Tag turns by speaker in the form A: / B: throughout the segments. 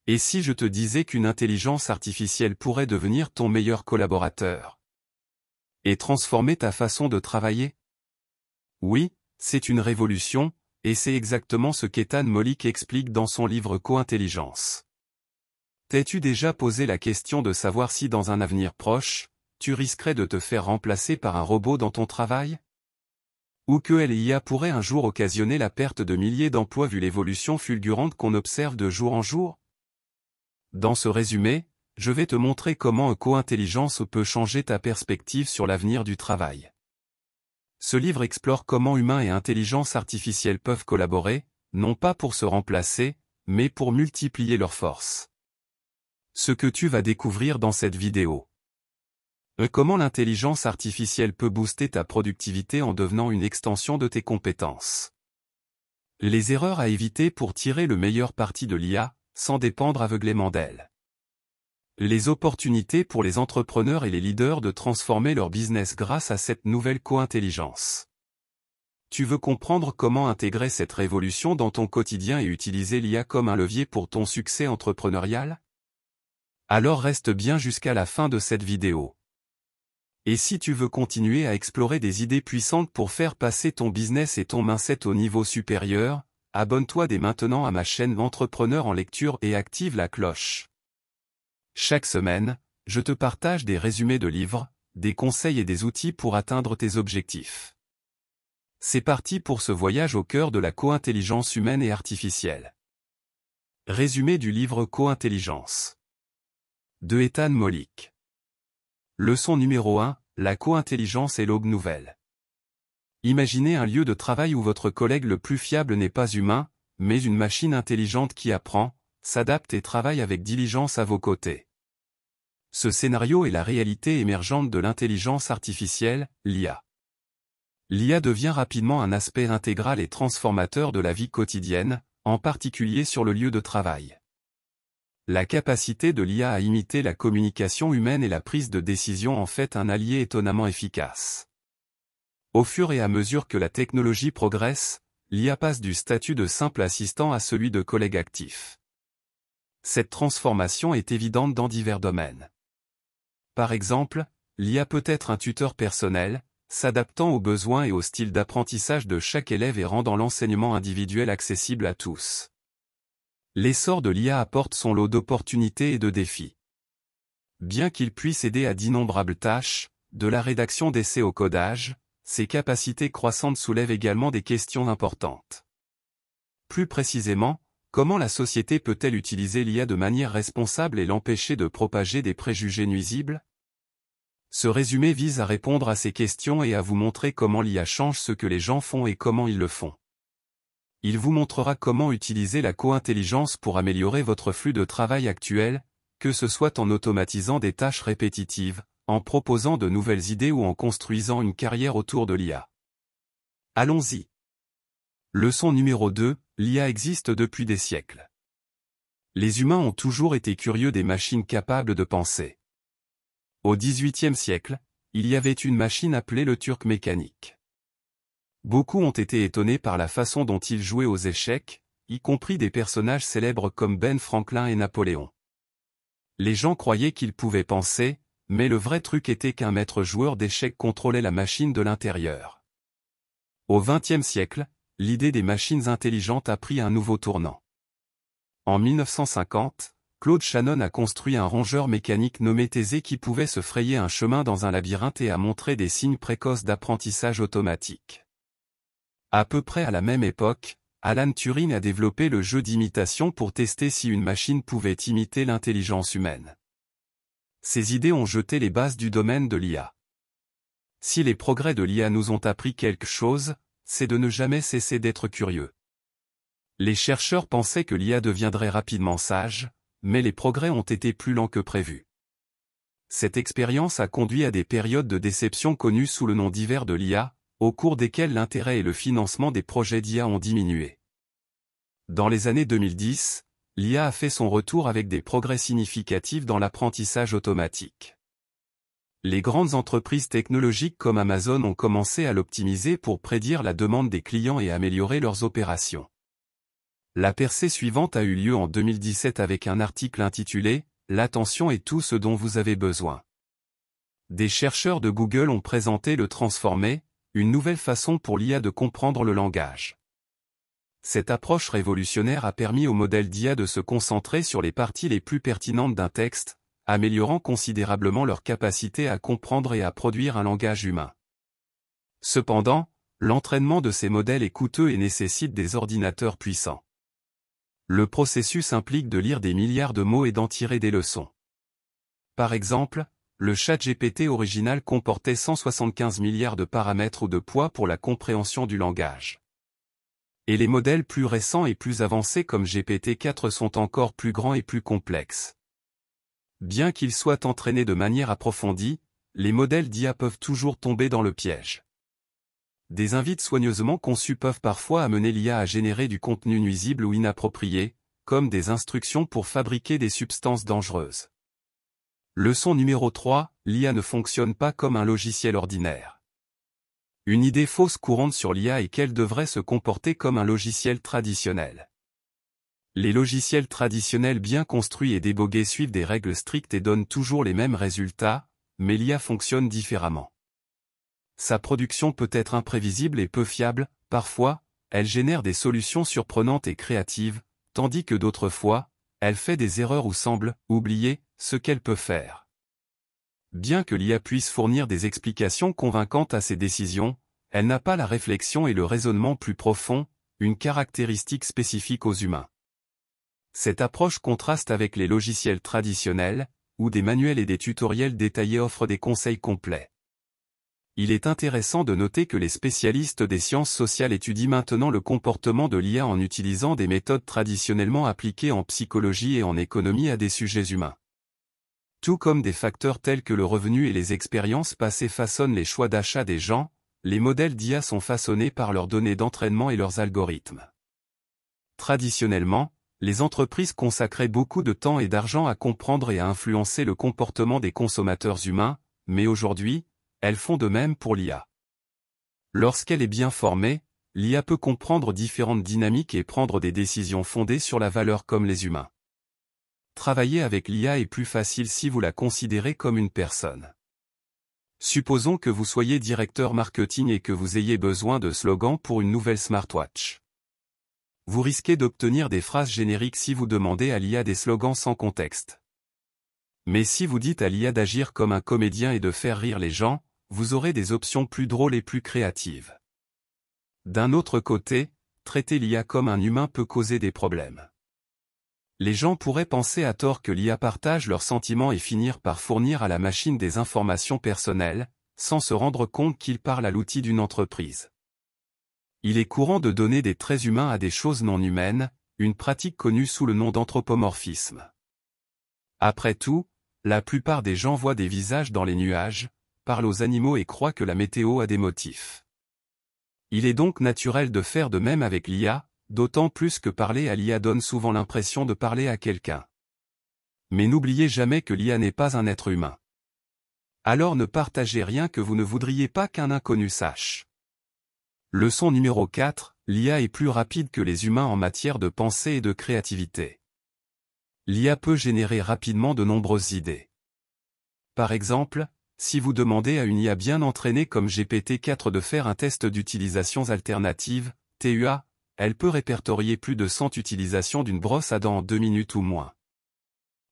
A: Et si je te disais qu'une intelligence artificielle pourrait devenir ton meilleur collaborateur et transformer ta façon de travailler? Oui, c'est une révolution, et c'est exactement ce qu'Ethan Mollick explique dans son livre Co-intelligence. T'es-tu déjà posé la question de savoir si dans un avenir proche, tu risquerais de te faire remplacer par un robot dans ton travail? Ou que l'IA pourrait un jour occasionner la perte de milliers d'emplois vu l'évolution fulgurante qu'on observe de jour en jour? Dans ce résumé, je vais te montrer comment Co-intelligence peut changer ta perspective sur l'avenir du travail. Ce livre explore comment humains et intelligence artificielle peuvent collaborer, non pas pour se remplacer, mais pour multiplier leurs forces. Ce que tu vas découvrir dans cette vidéo. Comment l'intelligence artificielle peut booster ta productivité en devenant une extension de tes compétences. Les erreurs à éviter pour tirer le meilleur parti de l'IA, sans dépendre aveuglément d'elle. Les opportunités pour les entrepreneurs et les leaders de transformer leur business grâce à cette nouvelle co-intelligence. Tu veux comprendre comment intégrer cette révolution dans ton quotidien et utiliser l'IA comme un levier pour ton succès entrepreneurial? Alors reste bien jusqu'à la fin de cette vidéo. Et si tu veux continuer à explorer des idées puissantes pour faire passer ton business et ton mindset au niveau supérieur, abonne-toi dès maintenant à ma chaîne Entrepreneur en lecture et active la cloche. Chaque semaine, je te partage des résumés de livres, des conseils et des outils pour atteindre tes objectifs. C'est parti pour ce voyage au cœur de la co-intelligence humaine et artificielle. Résumé du livre Co-intelligence de Ethan Mollick. Leçon numéro 1, la co-intelligence et l'aube nouvelle. Imaginez un lieu de travail où votre collègue le plus fiable n'est pas humain, mais une machine intelligente qui apprend, s'adapte et travaille avec diligence à vos côtés. Ce scénario est la réalité émergente de l'intelligence artificielle, l'IA. L'IA devient rapidement un aspect intégral et transformateur de la vie quotidienne, en particulier sur le lieu de travail. La capacité de l'IA à imiter la communication humaine et la prise de décision en fait un allié étonnamment efficace. Au fur et à mesure que la technologie progresse, l'IA passe du statut de simple assistant à celui de collègue actif. Cette transformation est évidente dans divers domaines. Par exemple, l'IA peut être un tuteur personnel, s'adaptant aux besoins et au style d'apprentissage de chaque élève et rendant l'enseignement individuel accessible à tous. L'essor de l'IA apporte son lot d'opportunités et de défis. Bien qu'il puisse aider à d'innombrables tâches, de la rédaction d'essais au codage, ses capacités croissantes soulèvent également des questions importantes. Plus précisément, comment la société peut-elle utiliser l'IA de manière responsable et l'empêcher de propager des préjugés nuisibles? Ce résumé vise à répondre à ces questions et à vous montrer comment l'IA change ce que les gens font et comment ils le font. Il vous montrera comment utiliser la co-intelligence pour améliorer votre flux de travail actuel, que ce soit en automatisant des tâches répétitives, en proposant de nouvelles idées ou en construisant une carrière autour de l'IA. Allons-y. Leçon numéro 2, l'IA existe depuis des siècles. Les humains ont toujours été curieux des machines capables de penser. Au XVIIIe siècle, il y avait une machine appelée le Turc mécanique. Beaucoup ont été étonnés par la façon dont il jouait aux échecs, y compris des personnages célèbres comme Ben Franklin et Napoléon. Les gens croyaient qu'il pouvait penser, mais le vrai truc était qu'un maître joueur d'échecs contrôlait la machine de l'intérieur. Au XXe siècle, l'idée des machines intelligentes a pris un nouveau tournant. En 1950, Claude Shannon a construit un rongeur mécanique nommé Thésée qui pouvait se frayer un chemin dans un labyrinthe et a montré des signes précoces d'apprentissage automatique. À peu près à la même époque, Alan Turing a développé le jeu d'imitation pour tester si une machine pouvait imiter l'intelligence humaine. Ces idées ont jeté les bases du domaine de l'IA. Si les progrès de l'IA nous ont appris quelque chose, c'est de ne jamais cesser d'être curieux. Les chercheurs pensaient que l'IA deviendrait rapidement sage, mais les progrès ont été plus lents que prévu. Cette expérience a conduit à des périodes de déception connues sous le nom divers de l'IA, au cours desquelles l'intérêt et le financement des projets d'IA ont diminué. Dans les années 2010, l'IA a fait son retour avec des progrès significatifs dans l'apprentissage automatique. Les grandes entreprises technologiques comme Amazon ont commencé à l'optimiser pour prédire la demande des clients et améliorer leurs opérations. La percée suivante a eu lieu en 2017 avec un article intitulé « L'attention est tout ce dont vous avez besoin ». Des chercheurs de Google ont présenté le Transformer, une nouvelle façon pour l'IA de comprendre le langage. Cette approche révolutionnaire a permis au modèle d'IA de se concentrer sur les parties les plus pertinentes d'un texte, améliorant considérablement leur capacité à comprendre et à produire un langage humain. Cependant, l'entraînement de ces modèles est coûteux et nécessite des ordinateurs puissants. Le processus implique de lire des milliards de mots et d'en tirer des leçons. Par exemple, le ChatGPT original comportait 175 milliards de paramètres ou de poids pour la compréhension du langage. Et les modèles plus récents et plus avancés comme GPT-4 sont encore plus grands et plus complexes. Bien qu'ils soient entraînés de manière approfondie, les modèles d'IA peuvent toujours tomber dans le piège. Des invites soigneusement conçus peuvent parfois amener l'IA à générer du contenu nuisible ou inapproprié, comme des instructions pour fabriquer des substances dangereuses. Leçon numéro 3, l'IA ne fonctionne pas comme un logiciel ordinaire. Une idée fausse courante sur l'IA est qu'elle devrait se comporter comme un logiciel traditionnel. Les logiciels traditionnels bien construits et débogués suivent des règles strictes et donnent toujours les mêmes résultats, mais l'IA fonctionne différemment. Sa production peut être imprévisible et peu fiable, parfois, elle génère des solutions surprenantes et créatives, tandis que d'autres fois, elle fait des erreurs ou semble oublier ce qu'elle peut faire. Bien que l'IA puisse fournir des explications convaincantes à ses décisions, elle n'a pas la réflexion et le raisonnement plus profond, une caractéristique spécifique aux humains. Cette approche contraste avec les logiciels traditionnels, où des manuels et des tutoriels détaillés offrent des conseils complets. Il est intéressant de noter que les spécialistes des sciences sociales étudient maintenant le comportement de l'IA en utilisant des méthodes traditionnellement appliquées en psychologie et en économie à des sujets humains. Tout comme des facteurs tels que le revenu et les expériences passées façonnent les choix d'achat des gens, les modèles d'IA sont façonnés par leurs données d'entraînement et leurs algorithmes. Traditionnellement, les entreprises consacraient beaucoup de temps et d'argent à comprendre et à influencer le comportement des consommateurs humains, mais aujourd'hui, elles font de même pour l'IA. Lorsqu'elle est bien formée, l'IA peut comprendre différentes dynamiques et prendre des décisions fondées sur la valeur comme les humains. Travailler avec l'IA est plus facile si vous la considérez comme une personne. Supposons que vous soyez directeur marketing et que vous ayez besoin de slogans pour une nouvelle smartwatch. Vous risquez d'obtenir des phrases génériques si vous demandez à l'IA des slogans sans contexte. Mais si vous dites à l'IA d'agir comme un comédien et de faire rire les gens, vous aurez des options plus drôles et plus créatives. D'un autre côté, traiter l'IA comme un humain peut causer des problèmes. Les gens pourraient penser à tort que l'IA partage leurs sentiments et finir par fournir à la machine des informations personnelles, sans se rendre compte qu'il parle à l'outil d'une entreprise. Il est courant de donner des traits humains à des choses non humaines, une pratique connue sous le nom d'anthropomorphisme. Après tout, la plupart des gens voient des visages dans les nuages, parlent aux animaux et croient que la météo a des motifs. Il est donc naturel de faire de même avec l'IA, d'autant plus que parler à l'IA donne souvent l'impression de parler à quelqu'un. Mais n'oubliez jamais que l'IA n'est pas un être humain. Alors ne partagez rien que vous ne voudriez pas qu'un inconnu sache. Leçon numéro 4, l'IA est plus rapide que les humains en matière de pensée et de créativité. L'IA peut générer rapidement de nombreuses idées. Par exemple, si vous demandez à une IA bien entraînée comme GPT-4 de faire un test d'utilisations alternatives, TUA, elle peut répertorier plus de 100 utilisations d'une brosse à dents en 2 minutes ou moins.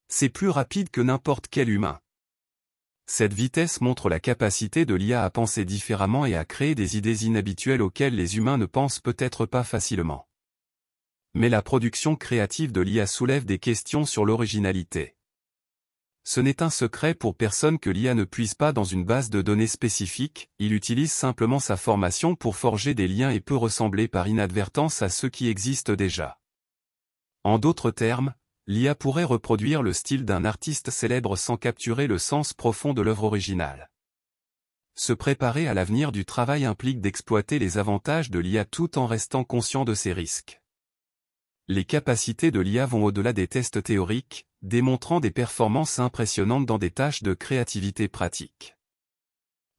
A: C'est plus rapide que n'importe quel humain. Cette vitesse montre la capacité de l'IA à penser différemment et à créer des idées inhabituelles auxquelles les humains ne pensent peut-être pas facilement. Mais la production créative de l'IA soulève des questions sur l'originalité. Ce n'est un secret pour personne que l'IA ne puise pas dans une base de données spécifique, il utilise simplement sa formation pour forger des liens et peut ressembler par inadvertance à ceux qui existent déjà. En d'autres termes, l'IA pourrait reproduire le style d'un artiste célèbre sans capturer le sens profond de l'œuvre originale. Se préparer à l'avenir du travail implique d'exploiter les avantages de l'IA tout en restant conscient de ses risques. Les capacités de l'IA vont au-delà des tests théoriques, démontrant des performances impressionnantes dans des tâches de créativité pratique.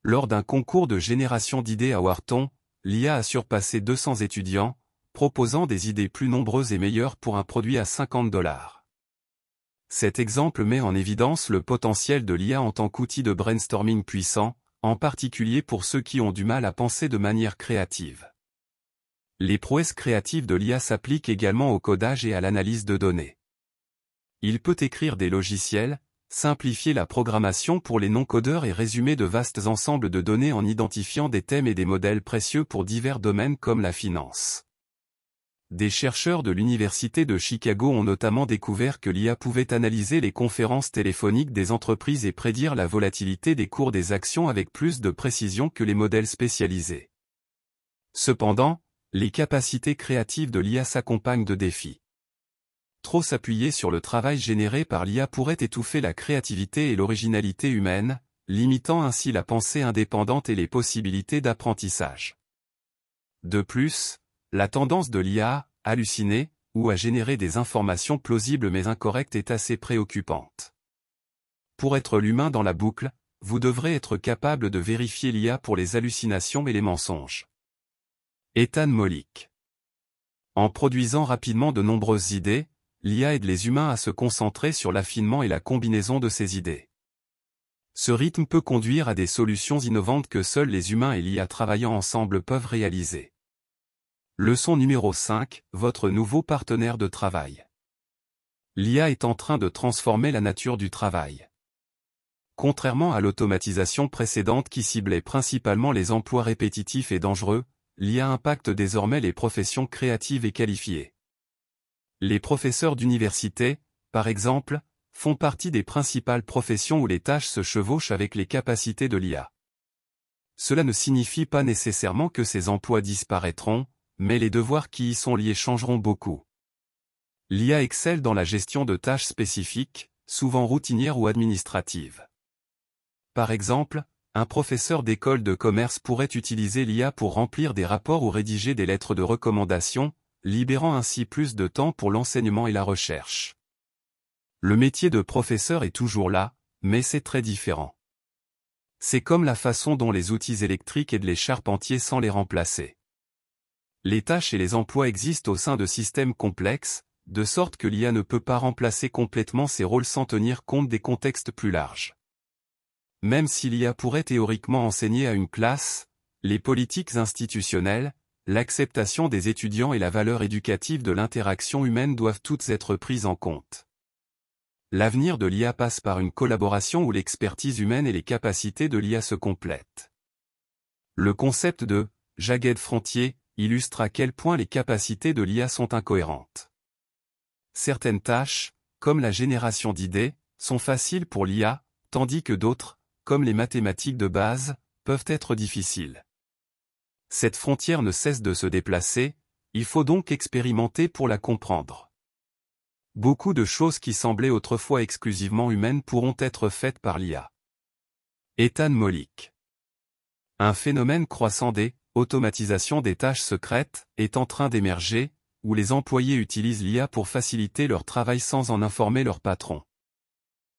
A: Lors d'un concours de génération d'idées à Wharton, l'IA a surpassé 200 étudiants, proposant des idées plus nombreuses et meilleures pour un produit à $50. Cet exemple met en évidence le potentiel de l'IA en tant qu'outil de brainstorming puissant, en particulier pour ceux qui ont du mal à penser de manière créative. Les prouesses créatives de l'IA s'appliquent également au codage et à l'analyse de données. Il peut écrire des logiciels, simplifier la programmation pour les non-codeurs et résumer de vastes ensembles de données en identifiant des thèmes et des modèles précieux pour divers domaines comme la finance. Des chercheurs de l'Université de Chicago ont notamment découvert que l'IA pouvait analyser les conférences téléphoniques des entreprises et prédire la volatilité des cours des actions avec plus de précision que les modèles spécialisés. Cependant, les capacités créatives de l'IA s'accompagnent de défis. Trop s'appuyer sur le travail généré par l'IA pourrait étouffer la créativité et l'originalité humaine, limitant ainsi la pensée indépendante et les possibilités d'apprentissage. De plus, la tendance de l'IA à halluciner, ou à générer des informations plausibles mais incorrectes est assez préoccupante. Pour être l'humain dans la boucle, vous devrez être capable de vérifier l'IA pour les hallucinations et les mensonges. Ethan Mollick. En produisant rapidement de nombreuses idées, l'IA aide les humains à se concentrer sur l'affinement et la combinaison de ces idées. Ce rythme peut conduire à des solutions innovantes que seuls les humains et l'IA travaillant ensemble peuvent réaliser. Leçon numéro 5, votre nouveau partenaire de travail. L'IA est en train de transformer la nature du travail. Contrairement à l'automatisation précédente qui ciblait principalement les emplois répétitifs et dangereux, l'IA impacte désormais les professions créatives et qualifiées. Les professeurs d'université, par exemple, font partie des principales professions où les tâches se chevauchent avec les capacités de l'IA. Cela ne signifie pas nécessairement que ces emplois disparaîtront, mais les devoirs qui y sont liés changeront beaucoup. L'IA excelle dans la gestion de tâches spécifiques, souvent routinières ou administratives. Par exemple, un professeur d'école de commerce pourrait utiliser l'IA pour remplir des rapports ou rédiger des lettres de recommandation, libérant ainsi plus de temps pour l'enseignement et la recherche. Le métier de professeur est toujours là, mais c'est très différent. C'est comme la façon dont les outils électriques aident les charpentiers sans les remplacer. Les tâches et les emplois existent au sein de systèmes complexes, de sorte que l'IA ne peut pas remplacer complètement ces rôles sans tenir compte des contextes plus larges. Même si l'IA pourrait théoriquement enseigner à une classe, les politiques institutionnelles, l'acceptation des étudiants et la valeur éducative de l'interaction humaine doivent toutes être prises en compte. L'avenir de l'IA passe par une collaboration où l'expertise humaine et les capacités de l'IA se complètent. Le concept de « jagged frontier » illustre à quel point les capacités de l'IA sont incohérentes. Certaines tâches, comme la génération d'idées, sont faciles pour l'IA, tandis que d'autres, comme les mathématiques de base, peuvent être difficiles. Cette frontière ne cesse de se déplacer, il faut donc expérimenter pour la comprendre. Beaucoup de choses qui semblaient autrefois exclusivement humaines pourront être faites par l'IA. Ethan Mollick. Un phénomène croissant des automatisation des tâches secrètes est en train d'émerger, où les employés utilisent l'IA pour faciliter leur travail sans en informer leur patron.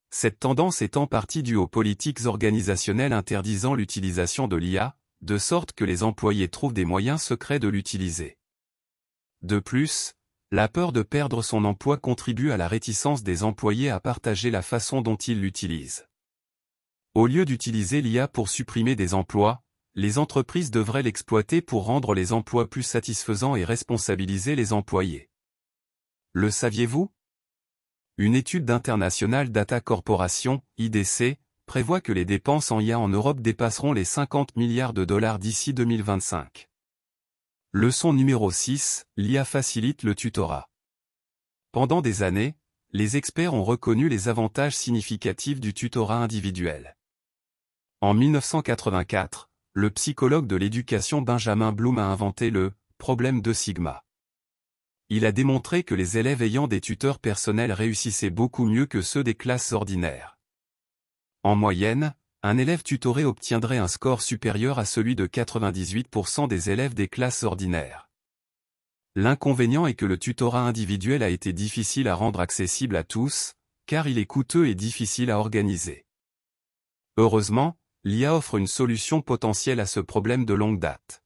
A: Cette tendance est en partie due aux politiques organisationnelles interdisant l'utilisation de l'IA, de sorte que les employés trouvent des moyens secrets de l'utiliser. De plus, la peur de perdre son emploi contribue à la réticence des employés à partager la façon dont ils l'utilisent. Au lieu d'utiliser l'IA pour supprimer des emplois, les entreprises devraient l'exploiter pour rendre les emplois plus satisfaisants et responsabiliser les employés. Le saviez-vous? Une étude d'International Data Corporation, IDC, prévoit que les dépenses en IA en Europe dépasseront les 50 milliards de dollars d'ici 2025. Leçon numéro 6, l'IA facilite le tutorat. Pendant des années, les experts ont reconnu les avantages significatifs du tutorat individuel. En 1984, le psychologue de l'éducation Benjamin Bloom a inventé le « problème de Sigma ». Il a démontré que les élèves ayant des tuteurs personnels réussissaient beaucoup mieux que ceux des classes ordinaires. En moyenne, un élève tutoré obtiendrait un score supérieur à celui de 98% des élèves des classes ordinaires. L'inconvénient est que le tutorat individuel a été difficile à rendre accessible à tous, car il est coûteux et difficile à organiser. Heureusement, l'IA offre une solution potentielle à ce problème de longue date.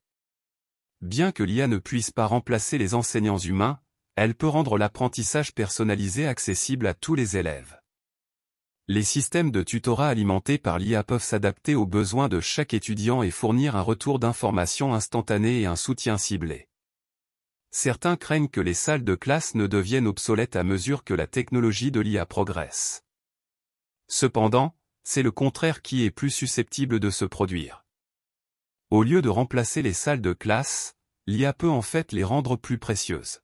A: bien que l'IA ne puisse pas remplacer les enseignants humains, elle peut rendre l'apprentissage personnalisé accessible à tous les élèves. Les systèmes de tutorat alimentés par l'IA peuvent s'adapter aux besoins de chaque étudiant et fournir un retour d'information instantané et un soutien ciblé. Certains craignent que les salles de classe ne deviennent obsolètes à mesure que la technologie de l'IA progresse. Cependant, c'est le contraire qui est plus susceptible de se produire. Au lieu de remplacer les salles de classe, l'IA peut en fait les rendre plus précieuses.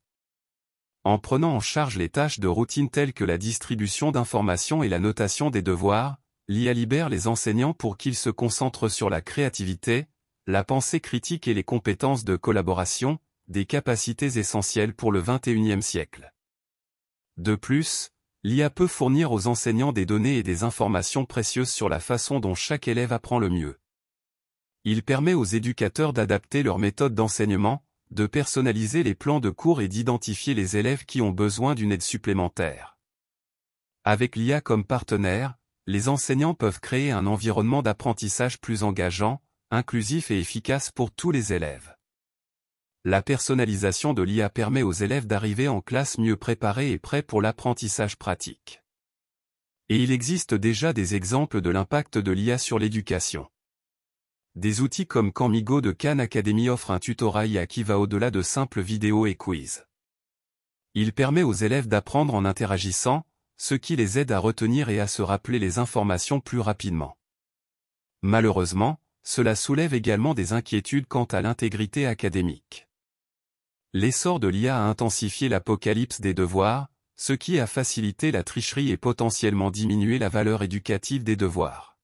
A: En prenant en charge les tâches de routine telles que la distribution d'informations et la notation des devoirs, l'IA libère les enseignants pour qu'ils se concentrent sur la créativité, la pensée critique et les compétences de collaboration, des capacités essentielles pour le XXIe siècle. De plus, l'IA peut fournir aux enseignants des données et des informations précieuses sur la façon dont chaque élève apprend le mieux. Il permet aux éducateurs d'adapter leurs méthodes d'enseignement, de personnaliser les plans de cours et d'identifier les élèves qui ont besoin d'une aide supplémentaire. Avec l'IA comme partenaire, les enseignants peuvent créer un environnement d'apprentissage plus engageant, inclusif et efficace pour tous les élèves. La personnalisation de l'IA permet aux élèves d'arriver en classe mieux préparés et prêts pour l'apprentissage pratique. Et il existe déjà des exemples de l'impact de l'IA sur l'éducation. Des outils comme Camigo de Khan Academy offrent un tutorat IA qui va au-delà de simples vidéos et quiz. Il permet aux élèves d'apprendre en interagissant, ce qui les aide à retenir et à se rappeler les informations plus rapidement. Malheureusement, cela soulève également des inquiétudes quant à l'intégrité académique. L'essor de l'IA a intensifié l'apocalypse des devoirs, ce qui a facilité la tricherie et potentiellement diminué la valeur éducative des devoirs.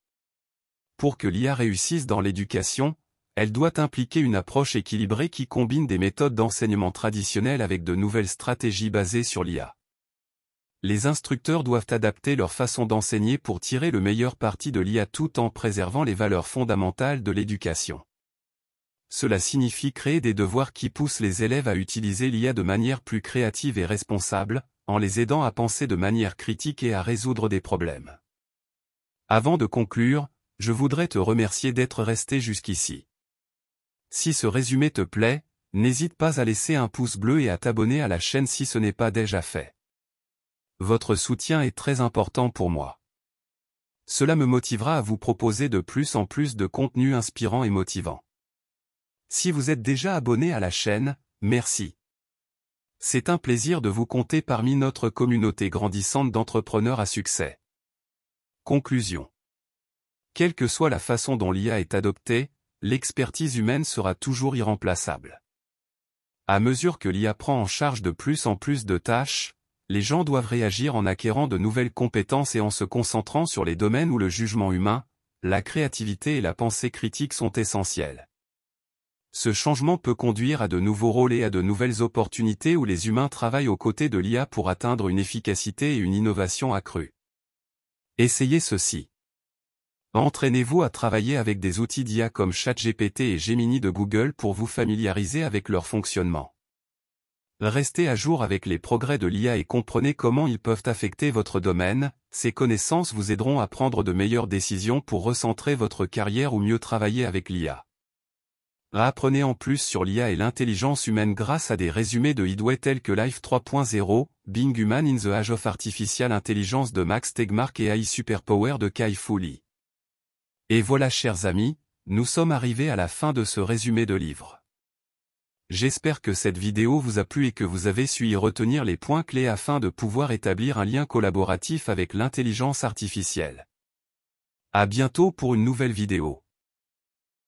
A: Pour que l'IA réussisse dans l'éducation, elle doit impliquer une approche équilibrée qui combine des méthodes d'enseignement traditionnelles avec de nouvelles stratégies basées sur l'IA. Les instructeurs doivent adapter leur façon d'enseigner pour tirer le meilleur parti de l'IA tout en préservant les valeurs fondamentales de l'éducation. Cela signifie créer des devoirs qui poussent les élèves à utiliser l'IA de manière plus créative et responsable, en les aidant à penser de manière critique et à résoudre des problèmes. Avant de conclure, je voudrais te remercier d'être resté jusqu'ici. Si ce résumé te plaît, n'hésite pas à laisser un pouce bleu et à t'abonner à la chaîne si ce n'est pas déjà fait. Votre soutien est très important pour moi. Cela me motivera à vous proposer de plus en plus de contenus inspirants et motivants. Si vous êtes déjà abonné à la chaîne, merci. C'est un plaisir de vous compter parmi notre communauté grandissante d'entrepreneurs à succès. Conclusion. Quelle que soit la façon dont l'IA est adoptée, l'expertise humaine sera toujours irremplaçable. À mesure que l'IA prend en charge de plus en plus de tâches, les gens doivent réagir en acquérant de nouvelles compétences et en se concentrant sur les domaines où le jugement humain, la créativité et la pensée critique sont essentiels. Ce changement peut conduire à de nouveaux rôles et à de nouvelles opportunités où les humains travaillent aux côtés de l'IA pour atteindre une efficacité et une innovation accrue. Essayez ceci. Entraînez-vous à travailler avec des outils d'IA comme ChatGPT et Gemini de Google pour vous familiariser avec leur fonctionnement. Restez à jour avec les progrès de l'IA et comprenez comment ils peuvent affecter votre domaine. Ces connaissances vous aideront à prendre de meilleures décisions pour recentrer votre carrière ou mieux travailler avec l'IA. Apprenez en plus sur l'IA et l'intelligence humaine grâce à des résumés de Headway tels que Life 3.0, Being Human in the Age of Artificial Intelligence de Max Tegmark et AI Superpower de Kai-Fu Lee. Et voilà chers amis, nous sommes arrivés à la fin de ce résumé de livre. J'espère que cette vidéo vous a plu et que vous avez su y retenir les points clés afin de pouvoir établir un lien collaboratif avec l'intelligence artificielle. À bientôt pour une nouvelle vidéo.